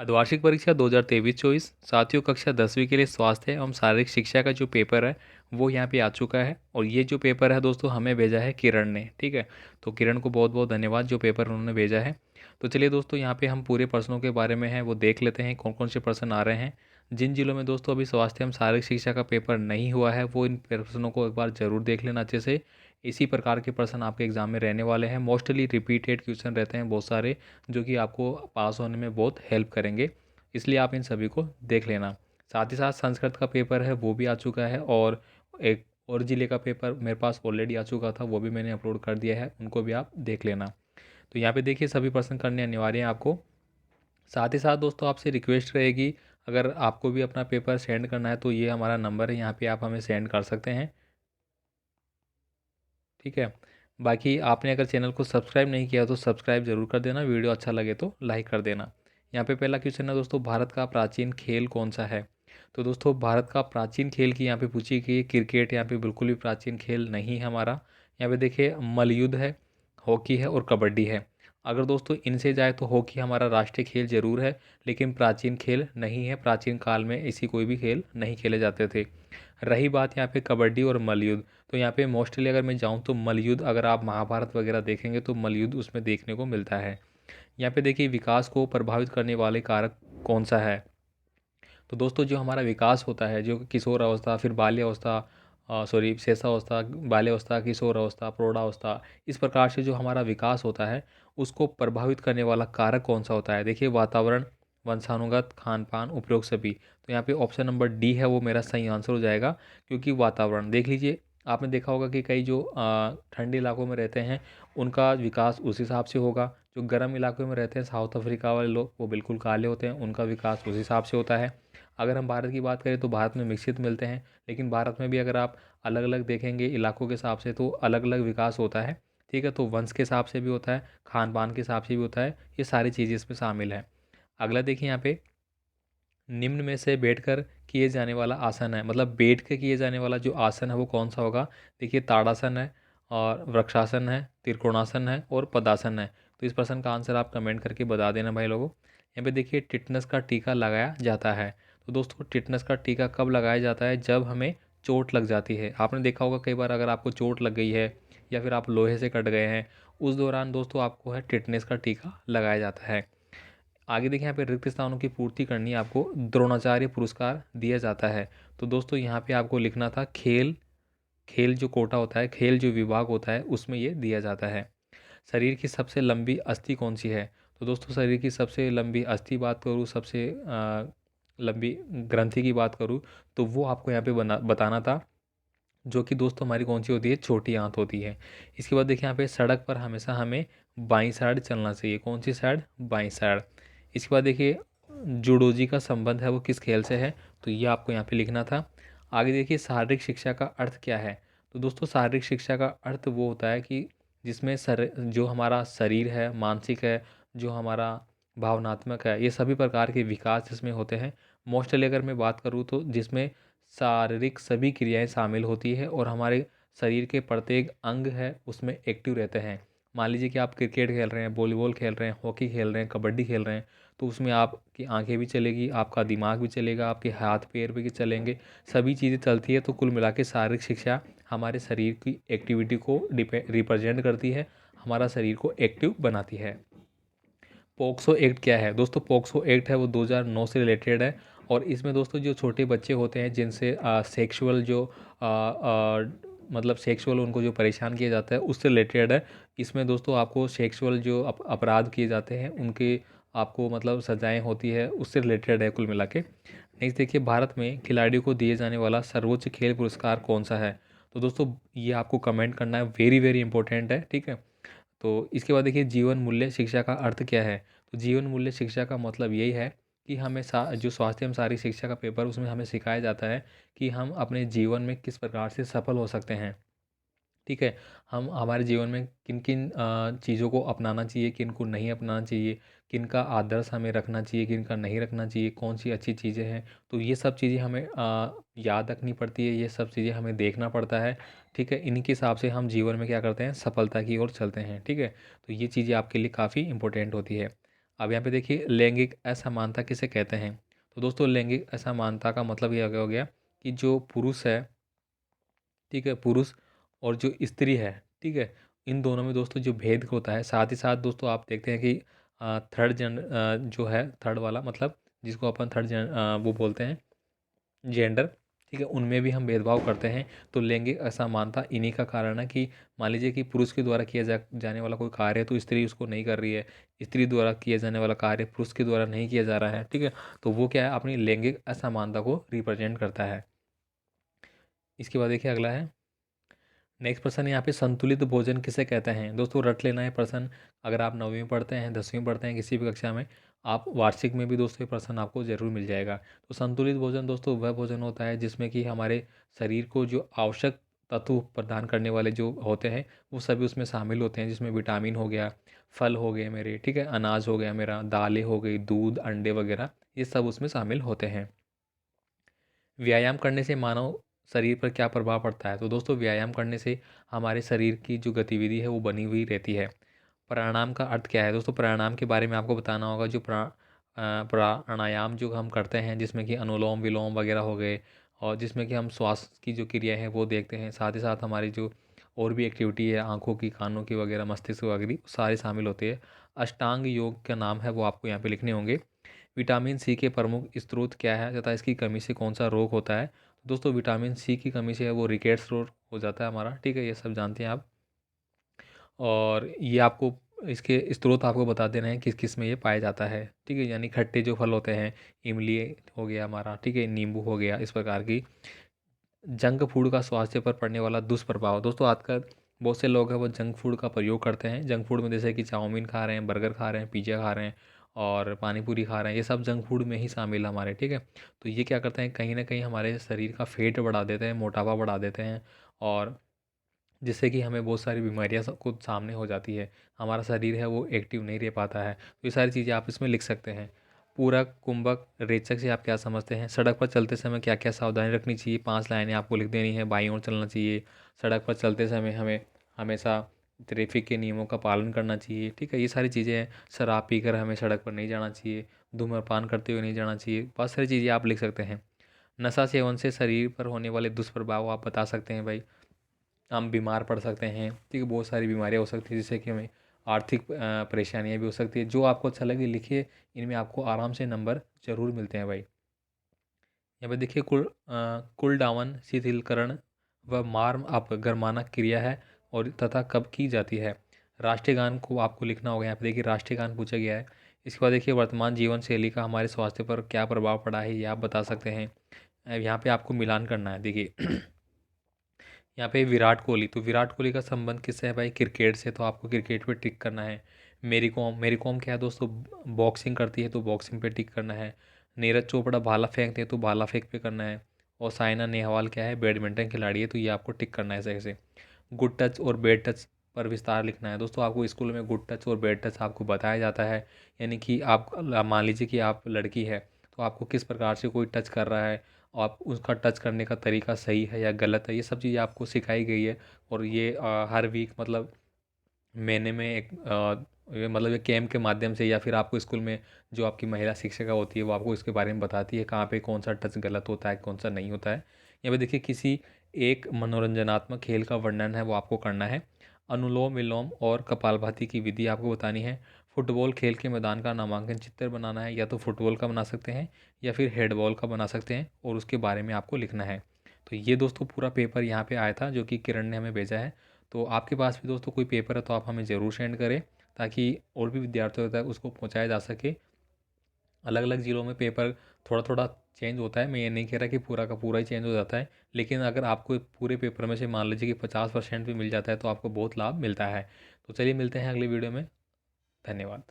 अर्धवार्षिक परीक्षा 2023-24 साथियों कक्षा 10वीं के लिए स्वास्थ्य एवं शारीरिक शिक्षा का जो पेपर है वो यहाँ पे आ चुका है। और ये जो पेपर है दोस्तों हमें भेजा है किरण ने, ठीक है। तो किरण को बहुत बहुत धन्यवाद जो पेपर उन्होंने भेजा है। तो चलिए दोस्तों यहाँ पे हम पूरे प्रश्नों के बारे में है वो देख लेते हैं कौन कौन से प्रश्न आ रहे हैं। जिन जिलों में दोस्तों अभी स्वास्थ्य एवं शारीरिक शिक्षा का पेपर नहीं हुआ है वो इन प्रश्नों को एक बार ज़रूर देख लेना अच्छे से। इसी प्रकार के प्रश्न आपके एग्जाम में रहने वाले हैं। मोस्टली रिपीटेड क्वेश्चन रहते हैं बहुत सारे, जो कि आपको पास होने में बहुत हेल्प करेंगे, इसलिए आप इन सभी को देख लेना। साथ ही साथ संस्कृत का पेपर है वो भी आ चुका है, और एक और जिले का पेपर मेरे पास ऑलरेडी आ चुका था, वो भी मैंने अपलोड कर दिया है, उनको भी आप देख लेना। तो यहाँ पे देखिए सभी प्रश्न करने अनिवार्य हैं आपको। साथ ही साथ दोस्तों आपसे रिक्वेस्ट रहेगी, अगर आपको भी अपना पेपर सेंड करना है तो ये हमारा नंबर है, यहाँ पे आप हमें सेंड कर सकते हैं, ठीक है। बाकी आपने अगर चैनल को सब्सक्राइब नहीं किया तो सब्सक्राइब जरूर कर देना, वीडियो अच्छा लगे तो लाइक कर देना। यहाँ पे पहला क्वेश्चन है दोस्तों, भारत का प्राचीन खेल कौन सा है। तो दोस्तों भारत का प्राचीन खेल की यहाँ पे पूछी गई है क्रिकेट, यहाँ पे बिल्कुल भी प्राचीन खेल नहीं है हमारा। यहाँ पे देखिए मलयुद्ध है, हॉकी है और कबड्डी है। अगर दोस्तों इनसे जाए तो हॉकी हमारा राष्ट्रीय खेल जरूर है, लेकिन प्राचीन खेल नहीं है। प्राचीन काल में ऐसी कोई भी खेल नहीं खेले जाते थे। रही बात यहाँ पे कबड्डी और मलयुद्ध, तो यहाँ पे मोस्टली अगर मैं जाऊँ तो मलयुद्ध, अगर आप महाभारत वगैरह देखेंगे तो मलयुद्ध उसमें देखने को मिलता है। यहाँ पे देखिए विकास को प्रभावित करने वाले कारक कौन सा है। तो दोस्तों जो हमारा विकास होता है, जो किशोर अवस्था, फिर बाल्यावस्था, सॉरी शेषावस्था, बाल्यावस्था, किशोर अवस्था, प्रौढ़ावस्था, इस प्रकार से जो हमारा विकास होता है उसको प्रभावित करने वाला कारक कौन सा होता है। देखिए वातावरण, वंशानुगत, खान पान, उपरोक्त सभी। तो यहाँ पे ऑप्शन नंबर डी है वो मेरा सही आंसर हो जाएगा, क्योंकि वातावरण देख लीजिए, आपने देखा होगा कि कई जो ठंडे इलाकों में रहते हैं उनका विकास उस हिसाब से होगा। जो गर्म इलाकों में रहते हैं साउथ अफ्रीका वाले लोग, वो बिल्कुल काले होते हैं, उनका विकास उस हिसाब से होता है। अगर हम भारत की बात करें तो भारत में मिश्रित मिलते हैं, लेकिन भारत में भी अगर आप अलग अलग देखेंगे इलाकों के हिसाब से तो अलग अलग विकास होता है, ठीक है। तो वंश के हिसाब से भी होता है, खान पान के हिसाब से भी होता है, ये सारी चीज़ें इसमें शामिल है। अगला देखिए यहाँ पे, निम्न में से बैठकर किए जाने वाला आसन है, मतलब बैठ के किए जाने वाला जो आसन है वो कौन सा होगा। देखिए ताड़ासन है, और वृक्षासन है, त्रिकोणासन है और पदासन है। तो इस प्रश्न का आंसर आप कमेंट करके बता देना भाई लोगों। यहाँ पे देखिए टिटनस का टीका लगाया जाता है। तो दोस्तों टिटनस का टीका कब लगाया जाता है, जब हमें चोट लग जाती है। आपने देखा होगा कई बार अगर आपको चोट लग गई है या फिर आप लोहे से कट गए हैं, उस दौरान दोस्तों आपको है टिटनेस का टीका लगाया जाता है। आगे देखिए यहाँ पे रिक्त स्थानों की पूर्ति करनी है आपको, द्रोणाचार्य पुरस्कार दिया जाता है। तो दोस्तों यहाँ पे आपको लिखना था खेल, खेल जो कोटा होता है, खेल जो विभाग होता है उसमें ये दिया जाता है। शरीर की सबसे लंबी अस्थि कौन सी है। तो दोस्तों शरीर की सबसे लंबी अस्थि बात करूँ, सबसे लंबी ग्रंथि की बात करूँ, तो वो आपको यहाँ पे बताना था, जो कि दोस्तों हमारी कौन सी होती है, छोटी आंत होती है। इसके बाद देखिए यहाँ पे सड़क पर हमेशा हमें बाईं साइड चलना चाहिए, कौन सी साइड, बाईं साइड। इसके बाद देखिए जूडोजी का संबंध है वो किस खेल से है, तो ये आपको यहाँ पे लिखना था। आगे देखिए शारीरिक शिक्षा का अर्थ क्या है। तो दोस्तों शारीरिक शिक्षा का अर्थ वो होता है कि जिसमें जो हमारा शरीर है, मानसिक है, जो हमारा भावनात्मक है, ये सभी प्रकार के विकास जिसमें होते हैं। मोस्टली अगर मैं बात करूँ तो जिसमें शारीरिक सभी क्रियाएं शामिल होती है और हमारे शरीर के प्रत्येक अंग है उसमें एक्टिव रहते हैं। मान लीजिए कि आप क्रिकेट खेल रहे हैं, वॉलीबॉल खेल रहे हैं, हॉकी खेल रहे हैं, कबड्डी खेल रहे हैं, तो उसमें आपकी आंखें भी चलेगी, आपका दिमाग भी चलेगा, आपके हाथ पैर भी चलेंगे, सभी चीज़ें चलती है। तो कुल मिला के शारीरिक शिक्षा हमारे शरीर की एक्टिविटी को रिप्रेजेंट करती है, हमारा शरीर को एक्टिव बनाती है। पोक्सो एक्ट क्या है। दोस्तों पोक्सो एक्ट है वो 2009 से रिलेटेड है, और इसमें दोस्तों जो छोटे बच्चे होते हैं जिनसे सेक्सुअल जो मतलब सेक्सुअल उनको जो परेशान किया जाता है उससे रिलेटेड है। इसमें दोस्तों आपको सेक्सुअल जो अपराध किए जाते हैं उनके आपको मतलब सजाएं होती है, उससे रिलेटेड है कुल मिला के। नेक्स्ट देखिए भारत में खिलाड़ियों को दिए जाने वाला सर्वोच्च खेल पुरस्कार कौन सा है। तो दोस्तों ये आपको कमेंट करना है, वेरी वेरी इंपॉर्टेंट है, ठीक है। तो इसके बाद देखिए जीवन मूल्य शिक्षा का अर्थ क्या है। तो जीवन मूल्य शिक्षा का मतलब यही है कि हमें जो स्वास्थ्य एवं शारीरिक शिक्षा का पेपर उसमें हमें सिखाया जाता है कि हम अपने जीवन में किस प्रकार से सफल हो सकते हैं, ठीक है। हम हमारे जीवन में किन किन चीज़ों को अपनाना चाहिए, किन को नहीं अपनाना चाहिए, किन का आदर्श हमें रखना चाहिए, किन का नहीं रखना चाहिए, कौन सी अच्छी चीज़ें हैं। तो ये सब चीज़ें हमें याद रखनी पड़ती है, ये सब चीज़ें हमें देखना पड़ता है, ठीक है। इन्हीं के हिसाब से हम जीवन में क्या करते हैं, सफलता की ओर चलते हैं, ठीक है। तो ये चीज़ें आपके लिए काफ़ी इंपॉर्टेंट होती है। अब यहाँ पे देखिए लैंगिक असमानता किसे कहते हैं। तो दोस्तों लैंगिक असमानता का मतलब ये हो गया कि जो पुरुष है, ठीक है, पुरुष और जो स्त्री है, ठीक है, इन दोनों में दोस्तों जो भेद होता है। साथ ही साथ दोस्तों आप देखते हैं कि थर्ड जो है, थर्ड वाला मतलब जिसको अपन वो बोलते हैं जेंडर, ठीक है, उनमें भी हम भेदभाव करते हैं। तो लैंगिक असमानता इन्हीं का कारण है कि मान लीजिए कि पुरुष के द्वारा किया जाने वाला कोई कार्य है तो स्त्री उसको नहीं कर रही है, स्त्री द्वारा किया जाने वाला कार्य पुरुष के द्वारा नहीं किया जा रहा है, ठीक है। तो वो क्या है, अपनी लैंगिक असमानता को रिप्रेजेंट करता है। इसके बाद देखिए अगला है, नेक्स्ट प्रश्न यहाँ पे संतुलित भोजन किसे कहते हैं। दोस्तों रट लेना है प्रश्न, अगर आप 9वीं में पढ़ते हैं, 10वीं में पढ़ते हैं, किसी भी कक्षा में, आप वार्षिक में भी दोस्तों ये प्रश्न आपको जरूर मिल जाएगा। तो संतुलित भोजन दोस्तों वह भोजन होता है जिसमें कि हमारे शरीर को जो आवश्यक तत्व प्रदान करने वाले जो होते हैं वो सभी उसमें शामिल होते हैं, जिसमें विटामिन हो गया, फल हो गए मेरे, ठीक है, अनाज हो गया मेरा, दालें हो गई, दूध, अंडे वगैरह, ये सब उसमें शामिल होते हैं। व्यायाम करने से मानव शरीर पर क्या प्रभाव पड़ता है। तो दोस्तों व्यायाम करने से हमारे शरीर की जो गतिविधि है वो बनी हुई रहती है। प्राणायाम का अर्थ क्या है। दोस्तों प्राणायाम के बारे में आपको बताना होगा। जो प्राणायाम जो हम करते हैं जिसमें कि अनुलोम विलोम वगैरह हो गए, और जिसमें कि हम श्वास की जो क्रिया है वो देखते हैं, साथ ही साथ हमारी जो और भी एक्टिविटी है आँखों की, कानों की वगैरह, मस्तिष्क वगैरह, सारे शामिल होते हैं। अष्टांग योग का नाम है वो आपको यहाँ पे लिखने होंगे। विटामिन सी के प्रमुख स्रोत क्या है तथा इसकी कमी से कौन सा रोग होता है। तो दोस्तों विटामिन सी की कमी से वो रिकेट्स रोग हो जाता है हमारा, ठीक है, ये सब जानते हैं आप। और ये आपको इसके स्रोत आपको बता देना है किस किस में ये पाया जाता है, ठीक है, यानी खट्टे जो फल होते हैं, इमली हो गया हमारा, ठीक है, नींबू हो गया, इस प्रकार की। जंक फूड का स्वास्थ्य पर पड़ने वाला दुष्प्रभाव। दोस्तों आजकल बहुत से लोग हैं वो जंक फूड का प्रयोग करते हैं। जंक फूड में जैसे कि चाउमीन खा रहे हैं, बर्गर खा रहे हैं, पिज़्ज़ा खा रहे हैं और पानी पूरी खा रहे हैं, ये सब जंक फूड में ही शामिल है हमारे, ठीक है। तो ये क्या करते हैं, कहीं ना कहीं हमारे शरीर का फैट बढ़ा देते हैं, मोटापा बढ़ा देते हैं, और जिससे कि हमें बहुत सारी बीमारियां खुद सामने हो जाती है। हमारा शरीर है वो एक्टिव नहीं रह पाता है। तो ये सारी चीज़ें आप इसमें लिख सकते हैं। पूरक, कुंभक, रेचक से आप क्या समझते हैं। सड़क पर चलते समय क्या क्या सावधानी रखनी चाहिए, 5 लाइनें आपको लिख देनी है। बाईं ओर चलना चाहिए, सड़क पर चलते समय हमें हमेशा ट्रैफिक के नियमों का पालन करना चाहिए, ठीक है, ये सारी चीज़ें हैं। शराब पीकर हमें सड़क पर नहीं जाना चाहिए, धूम्रपान करते हुए नहीं जाना चाहिए, बहुत सारी चीज़ें आप लिख सकते हैं। नशा सेवन से शरीर पर होने वाले दुष्प्रभाव आप बता सकते हैं भाई। हम बीमार पड़ सकते हैं, ठीक है, बहुत सारी बीमारियाँ हो सकती हैं, जिससे कि हमें आर्थिक परेशानियाँ भी हो सकती है। जो आपको अच्छा लगे लिखिए, इनमें आपको आराम से नंबर ज़रूर मिलते हैं भाई। यहाँ पे देखिए कुल डावन शिथिलकरण व मार्म आप गरमाना क्रिया है और तथा कब की जाती है। राष्ट्रीय गान को आपको लिखना होगा। यहाँ पे देखिए राष्ट्रीय गान पूछा गया है। इसके बाद देखिए वर्तमान जीवन शैली का हमारे स्वास्थ्य पर क्या प्रभाव पड़ा है, ये आप बता सकते हैं। यहाँ पे आपको मिलान करना है। देखिए यहाँ पे विराट कोहली, तो विराट कोहली का संबंध किससे है भाई, क्रिकेट से, तो आपको क्रिकेट पे टिक करना है। मेरी कॉम क्या है दोस्तों, बॉक्सिंग करती है तो बॉक्सिंग पे टिक करना है। नीरज चोपड़ा भाला फेंकते हैं तो भाला फेंक पे करना है। और साइना नेहवाल क्या है, बैडमिंटन खिलाड़ी है, तो ये आपको टिक करना है ऐसे ऐसे। गुड टच और बैड टच पर विस्तार लिखना है। दोस्तों आपको स्कूल में गुड टच और बैड टच आपको बताया जाता है, यानी कि आप मान लीजिए कि आप लड़की है तो आपको किस प्रकार से कोई टच कर रहा है, आप उसका टच करने का तरीका सही है या गलत है, ये सब चीज़ें आपको सिखाई गई है। और ये हर वीक मतलब महीने में एक ये मतलब एक कैम्प के माध्यम से, या फिर आपको स्कूल में जो आपकी महिला शिक्षिका होती है वो आपको इसके बारे में बताती है कहाँ पे कौन सा टच गलत होता है, कौन सा नहीं होता है। यहाँ पे देखिए किसी एक मनोरंजनात्मक खेल का वर्णन है वो आपको करना है। अनुलोम विलोम और कपालभाति की विधि आपको बतानी है। फुटबॉल खेल के मैदान का नामांकन चित्र बनाना है, या तो फुटबॉल का बना सकते हैं या फिर हेडबॉल का बना सकते हैं, और उसके बारे में आपको लिखना है। तो ये दोस्तों पूरा पेपर यहाँ पे आया था जो कि किरण ने हमें भेजा है। तो आपके पास भी दोस्तों कोई पेपर है तो आप हमें ज़रूर सेंड करें, ताकि और भी विद्यार्थियों तक उसको पहुँचाया जा सके। अलग अलग ज़िलों में पेपर थोड़ा थोड़ा चेंज होता है, मैं ये नहीं कह रहा कि पूरा का पूरा ही चेंज हो जाता है, लेकिन अगर आपको पूरे पेपर में से मान लीजिए कि 50% भी मिल जाता है तो आपको बहुत लाभ मिलता है। तो चलिए मिलते हैं अगली वीडियो में। धन्यवाद।